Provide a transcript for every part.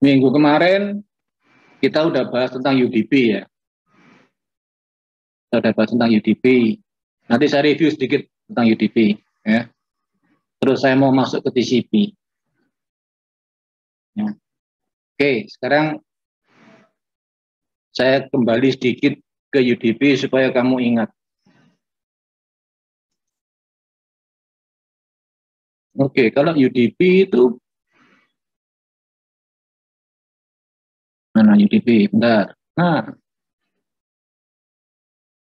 Minggu kemarin kita udah bahas tentang UDP ya. Kita udah bahas tentang UDP. Nanti saya review sedikit tentang UDP ya. Terus saya mau masuk ke TCP. Ya. Oke, sekarang saya kembali sedikit ke UDP supaya kamu ingat. Oke, kalau UDP itu mana UDP? Bentar. Nah,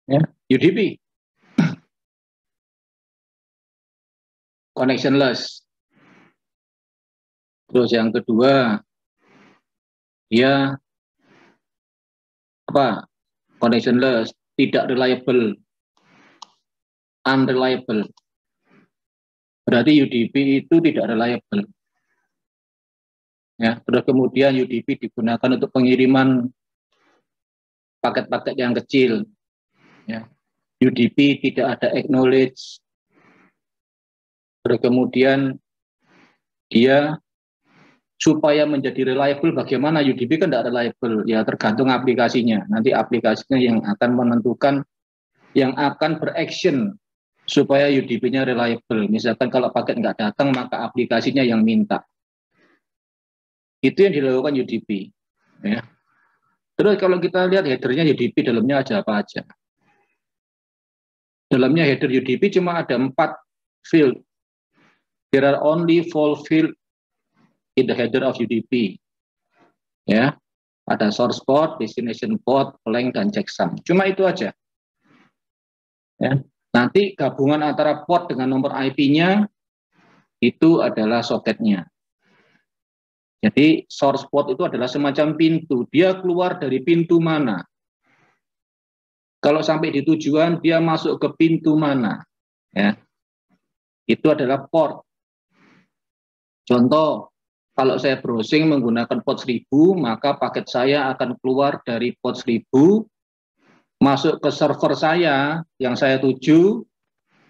ya, UDP connectionless. Terus yang kedua, dia apa? Connectionless, tidak reliable, unreliable. Berarti UDP itu tidak reliable. Ya, terus kemudian UDP digunakan untuk pengiriman paket-paket yang kecil. Ya. UDP tidak ada acknowledge. Terus kemudian dia supaya menjadi reliable, bagaimana UDP kan tidak reliable? Ya tergantung aplikasinya. Nanti aplikasinya yang akan menentukan, yang akan beraction supaya UDP-nya reliable. Misalkan kalau paket nggak datang, maka aplikasinya yang minta. Itu yang dilakukan UDP. Ya. Terus kalau kita lihat headernya UDP, dalamnya ada apa aja? Dalamnya header UDP cuma ada 4 field. There are only 4 field in the header of UDP. Ya, ada source port, destination port, length, dan checksum. Cuma itu aja. Ya. Nanti gabungan antara port dengan nomor IP-nya itu adalah soketnya. Jadi source port itu adalah semacam pintu. Dia keluar dari pintu mana? Kalau sampai di tujuan, dia masuk ke pintu mana? Ya. Itu adalah port. Contoh, kalau saya browsing menggunakan port 1000, maka paket saya akan keluar dari port 1000, masuk ke server saya yang saya tuju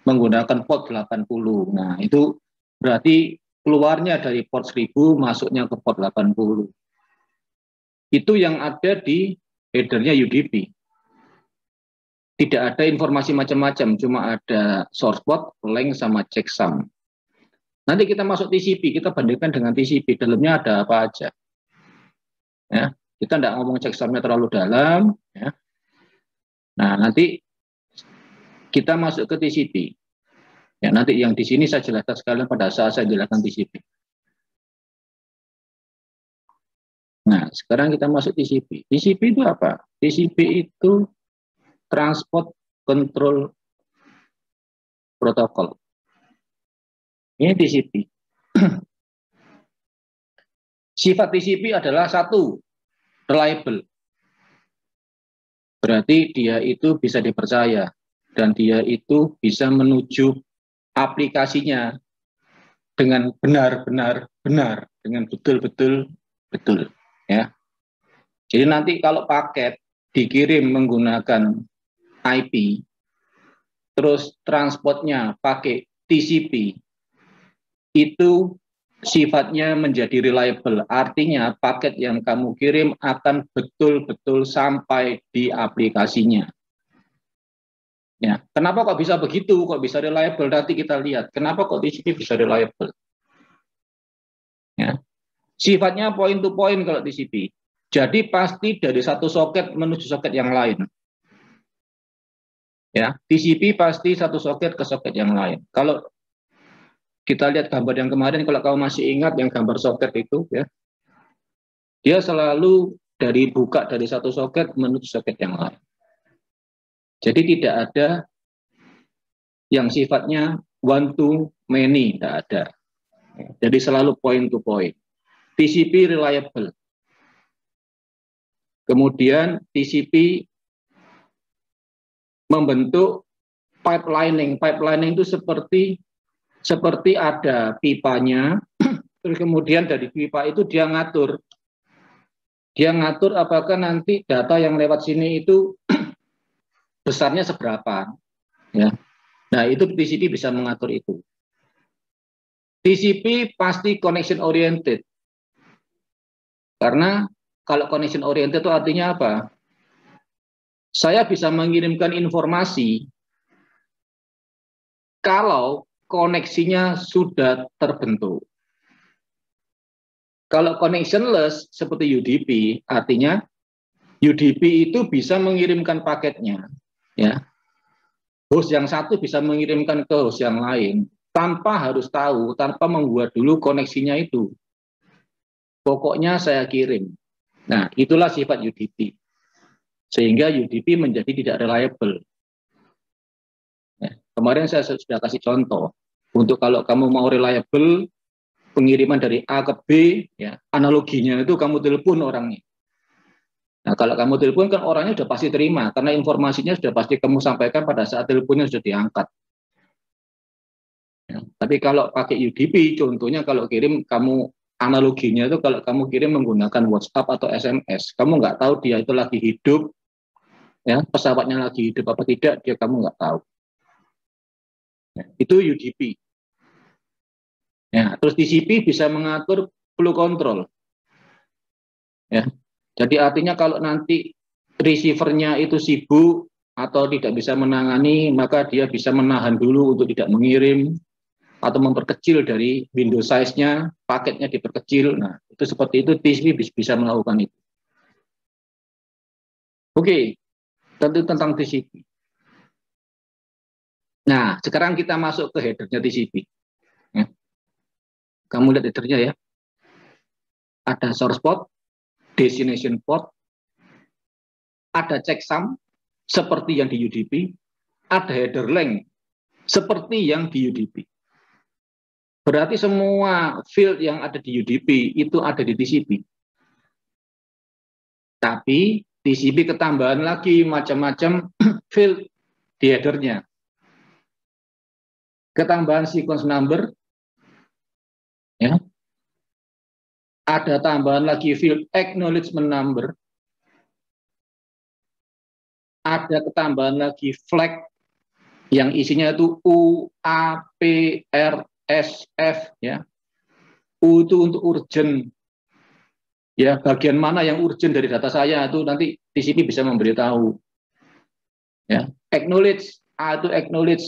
menggunakan port 80. Nah, itu berarti keluarnya dari port 1000, masuknya ke port 80. Itu yang ada di headernya UDP. Tidak ada informasi macam-macam, cuma ada source port, length, sama checksum. Nanti kita masuk TCP, kita bandingkan dengan TCP, dalamnya ada apa aja. Ya, kita tidak ngomong checksumnya terlalu dalam. Ya. Nah, nanti kita masuk ke TCP. Ya, nanti yang di sini saya jelaskan sekalian pada saat saya jelaskan TCP. Nah, sekarang kita masuk TCP. TCP itu apa? TCP itu Transport Control Protocol. Ini TCP. Sifat TCP adalah satu, reliable. Berarti dia itu bisa dipercaya dan dia itu bisa menuju aplikasinya dengan benar-benar benar, dengan betul-betul betul, ya. Jadi nanti kalau paket dikirim menggunakan IP, terus transportnya pakai TCP, itu sifatnya menjadi reliable. Artinya paket yang kamu kirim akan betul-betul sampai di aplikasinya. Ya, kenapa kok bisa begitu? Kok bisa reliable? Nanti kita lihat. Kenapa kok TCP bisa reliable? Ya. Sifatnya point to point kalau TCP. Jadi pasti dari satu soket menuju soket yang lain. Ya, TCP pasti satu soket ke soket yang lain. Kalau kita lihat gambar yang kemarin, kalau kamu masih ingat yang gambar soket itu, ya, dia selalu buka dari satu soket menuju soket yang lain. Jadi tidak ada yang sifatnya one to many, tidak ada. Jadi selalu point to point. TCP reliable. Kemudian TCP membentuk pipelining. Pipelining itu seperti ada pipanya, terus kemudian dari pipa itu dia ngatur apakah nanti data yang lewat sini itu besarnya seberapa. Ya. Nah, itu TCP bisa mengatur itu. TCP pasti connection oriented. Karena kalau connection oriented itu artinya apa? Saya bisa mengirimkan informasi kalau koneksinya sudah terbentuk. Kalau connectionless seperti UDP, artinya UDP itu bisa mengirimkan paketnya, ya. Host yang satu bisa mengirimkan ke host yang lain tanpa harus tahu, tanpa membuat dulu koneksinya itu. Pokoknya saya kirim. Nah, itulah sifat UDP. Sehingga UDP menjadi tidak reliable. Ya, kemarin saya sudah kasih contoh. Untuk kalau kamu mau reliable, pengiriman dari A ke B, ya, analoginya itu kamu telepon orangnya. Nah, kalau kamu telepon kan orangnya sudah pasti terima, karena informasinya sudah pasti kamu sampaikan pada saat teleponnya sudah diangkat. Ya, tapi kalau pakai UDP, contohnya kalau kirim kamu analoginya itu kalau kamu kirim menggunakan WhatsApp atau SMS, kamu nggak tahu dia itu lagi hidup, ya pesawatnya lagi hidup apa tidak, dia kamu nggak tahu. Ya, itu UDP. Ya, terus TCP bisa mengatur flow control. Ya, jadi artinya kalau nanti receivernya itu sibuk atau tidak bisa menangani, maka dia bisa menahan dulu untuk tidak mengirim atau memperkecil dari window size-nya, paketnya diperkecil. Nah, itu seperti itu TCP bisa melakukan itu. Oke, tentu tentang TCP. Nah, sekarang kita masuk ke header-nya TCP. Ya. Kamu lihat header-nya ya. Ada source port, destination port, ada checksum seperti yang di UDP, ada header length seperti yang di UDP. Berarti semua field yang ada di UDP itu ada di TCP. Tapi TCP ketambahan lagi macam-macam field di header-nya. Ketambahan sequence number, ya. Ada tambahan lagi field acknowledgement number. Ada ketambahan lagi flag yang isinya itu U, A, P, R, S, F, ya. U itu untuk urgent. Ya, bagian mana yang urgent dari data saya itu nanti TCP bisa memberitahu. Ya, acknowledge, A itu acknowledge,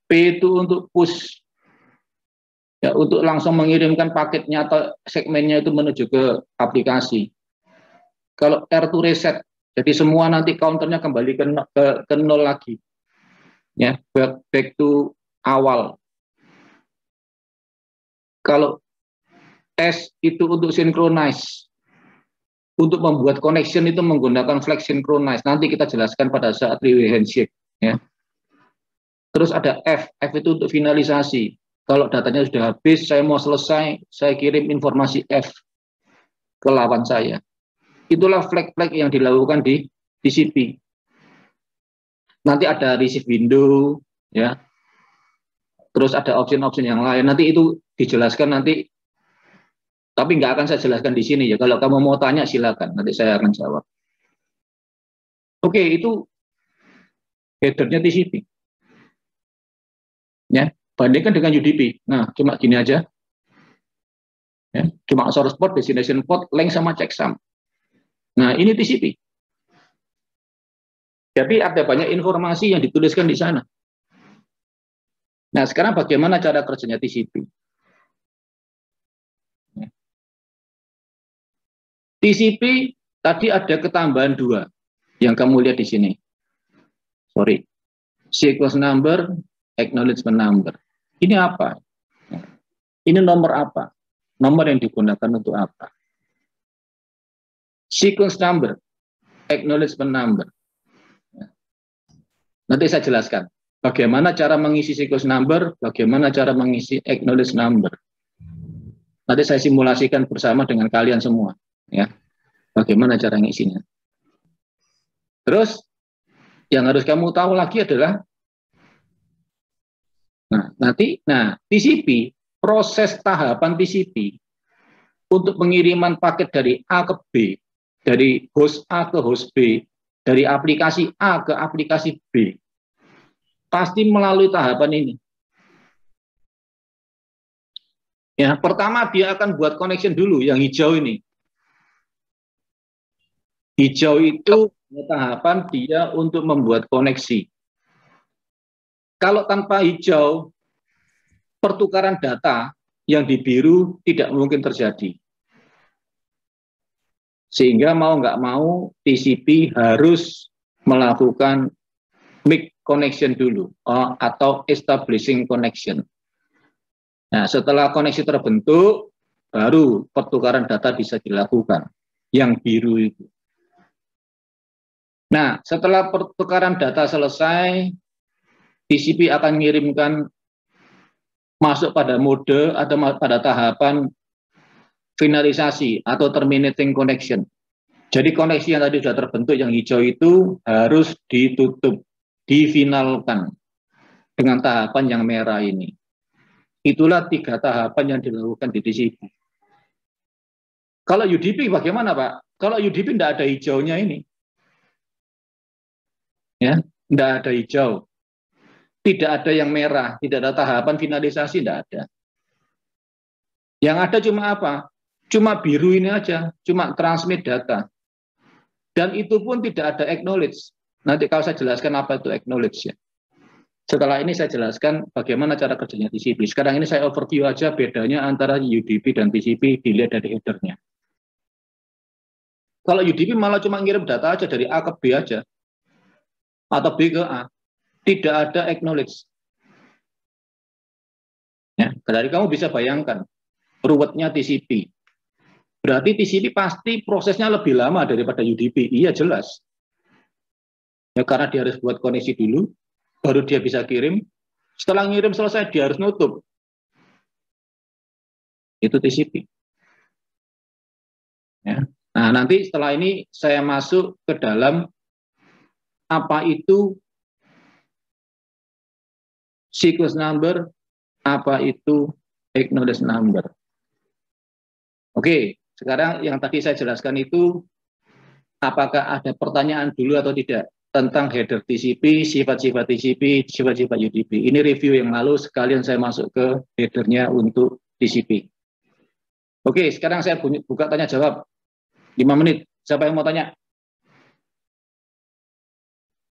P itu untuk push. Ya, untuk langsung mengirimkan paketnya atau segmennya itu menuju ke aplikasi. Kalau R to reset, jadi semua nanti counternya kembali ke nol lagi. Ya, back to awal. Kalau S itu untuk synchronize. Untuk membuat connection itu menggunakan flag synchronize. Nanti kita jelaskan pada saat three-way handshake. Ya. Terus ada F. F itu untuk finalisasi. Kalau datanya sudah habis, saya mau selesai, saya kirim informasi F ke lawan saya. Itulah flag-flag yang dilakukan di TCP. Nanti ada receive window, ya. Terus ada option-option yang lain. Nanti itu dijelaskan nanti, tapi nggak akan saya jelaskan di sini ya. Kalau kamu mau tanya silakan, nanti saya akan jawab. Oke, itu header-nya TCP. Ya, bandingkan dengan UDP. Nah, cuma gini aja. Ya, cuma source port, destination port, length sama checksum. Nah, ini TCP. Jadi ada banyak informasi yang dituliskan di sana. Nah, sekarang bagaimana cara kerjanya TCP? TCP tadi ada ketambahan 2 yang kamu lihat di sini. Sorry. Sequence number, acknowledgement number. Ini apa? Ini nomor apa? Nomor yang digunakan untuk apa? Sequence number, acknowledgement number. Nanti saya jelaskan. Bagaimana cara mengisi sequence number, bagaimana cara mengisi acknowledge number. Nanti saya simulasikan bersama dengan kalian semua. Ya, bagaimana cara ngisinya. Terus, yang harus kamu tahu lagi adalah, TCP, proses tahapan TCP, untuk pengiriman paket dari A ke B, dari host A ke host B, dari aplikasi A ke aplikasi B, pasti melalui tahapan ini. Ya, pertama dia akan buat connection dulu yang hijau ini. Hijau itu tahapan dia untuk membuat koneksi. Kalau tanpa hijau, pertukaran data yang di biru tidak mungkin terjadi. Sehingga mau nggak mau TCP harus melakukan make connection dulu atau establishing connection. Nah, setelah koneksi terbentuk, baru pertukaran data bisa dilakukan. Yang biru itu. Nah, setelah pertukaran data selesai, TCP akan mengirimkan masuk pada mode atau pada tahapan finalisasi atau terminating connection. Jadi koneksi yang tadi sudah terbentuk yang hijau itu harus ditutup, difinalkan dengan tahapan yang merah ini. Itulah 3 tahapan yang dilakukan di TCP. Kalau UDP bagaimana, Pak? Kalau UDP tidak ada hijaunya ini. Ya, tidak ada hijau. Tidak ada yang merah, tidak ada tahapan finalisasi, tidak ada. Yang ada cuma apa? Cuma biru ini aja, cuma transmit data. Dan itu pun tidak ada acknowledge. Nanti kalau saya jelaskan apa itu acknowledge ya. Setelah ini saya jelaskan bagaimana cara kerjanya TCP. Sekarang ini saya overview aja bedanya antara UDP dan TCP dilihat dari headernya. Kalau UDP malah cuma ngirim data aja dari A ke B aja. Atau B ke A. Tidak ada acknowledge. Ya, dari kamu bisa bayangkan ruwetnya TCP. Berarti TCP pasti prosesnya lebih lama daripada UDP. Iya jelas. Ya, karena dia harus buat koneksi dulu, baru dia bisa kirim. Setelah ngirim selesai, dia harus nutup. Itu TCP. Ya. Nah, nanti setelah ini saya masuk ke dalam apa itu sequence number, apa itu acknowledge number. Oke, sekarang yang tadi saya jelaskan itu, apakah ada pertanyaan dulu atau tidak tentang header TCP, sifat-sifat TCP, sifat-sifat UDP. Ini review yang lalu, sekalian saya masuk ke headernya untuk TCP. Oke, sekarang saya buka tanya jawab. 5 menit. Siapa yang mau tanya?